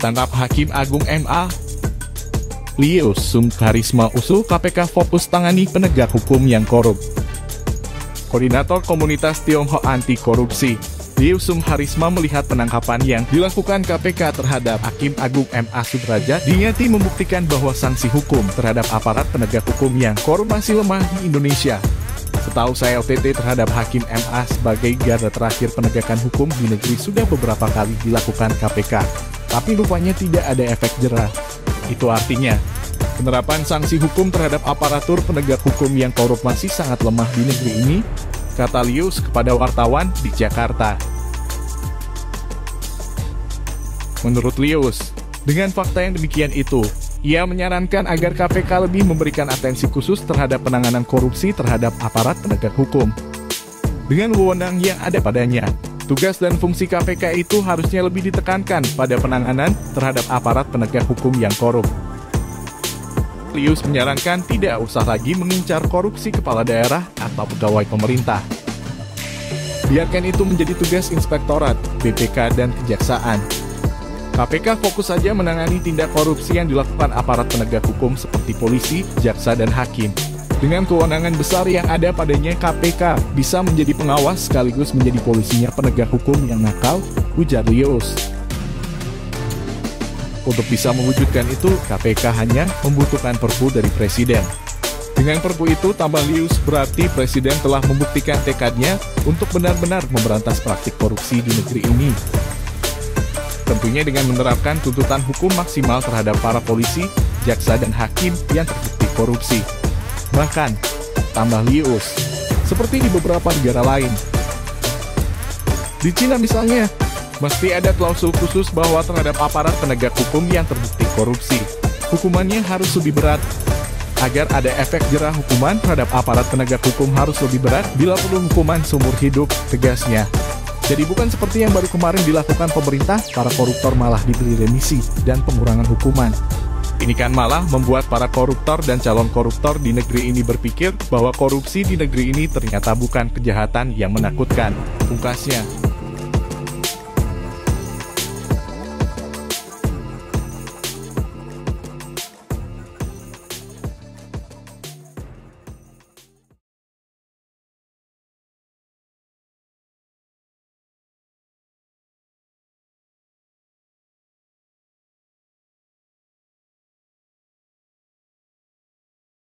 Tangkap Hakim Agung MA. Lius Sumkarisma usul KPK fokus tangani penegak hukum yang korup. Koordinator Komunitas Tionghoa Anti Korupsi, Lius Sumkarisma melihat penangkapan yang dilakukan KPK terhadap Hakim Agung MA Sudrajat diniati membuktikan bahwa sanksi hukum terhadap aparat penegak hukum yang korup masih lemah di Indonesia. Setahu saya, OTT terhadap Hakim MA sebagai garda terakhir penegakan hukum di negeri sudah beberapa kali dilakukan KPK, tapi rupanya tidak ada efek jera. Itu artinya, penerapan sanksi hukum terhadap aparatur penegak hukum yang korup masih sangat lemah di negeri ini, kata Lius kepada wartawan di Jakarta. Menurut Lius, dengan fakta yang demikian itu, ia menyarankan agar KPK lebih memberikan atensi khusus terhadap penanganan korupsi terhadap aparat penegak hukum. Dengan wewenang yang ada padanya, tugas dan fungsi KPK itu harusnya lebih ditekankan pada penanganan terhadap aparat penegak hukum yang korup. Lius menyarankan tidak usah lagi mengincar korupsi kepala daerah atau pegawai pemerintah. Biarkan itu menjadi tugas inspektorat, BPK, dan kejaksaan. KPK fokus saja menangani tindak korupsi yang dilakukan aparat penegak hukum seperti polisi, jaksa, dan hakim. Dengan kewenangan besar yang ada padanya, KPK bisa menjadi pengawas sekaligus menjadi polisinya penegak hukum yang nakal, ujar Lius. Untuk bisa mewujudkan itu, KPK hanya membutuhkan perpu dari Presiden. Dengan perpu itu, tambah Lius, berarti Presiden telah membuktikan tekadnya untuk benar-benar memberantas praktik korupsi di negeri ini. Tentunya dengan menerapkan tuntutan hukum maksimal terhadap para polisi, jaksa, dan hakim yang terbukti korupsi. Bahkan, tambah Lius, seperti di beberapa negara lain. Di Cina misalnya, mesti ada klausul khusus bahwa terhadap aparat penegak hukum yang terbukti korupsi, hukumannya harus lebih berat. Agar ada efek jera, hukuman terhadap aparat penegak hukum harus lebih berat, bila perlu hukuman seumur hidup, tegasnya. Jadi bukan seperti yang baru kemarin dilakukan pemerintah, para koruptor malah diberi remisi dan pengurangan hukuman. Ini kan malah membuat para koruptor dan calon koruptor di negeri ini berpikir bahwa korupsi di negeri ini ternyata bukan kejahatan yang menakutkan, pungkasnya.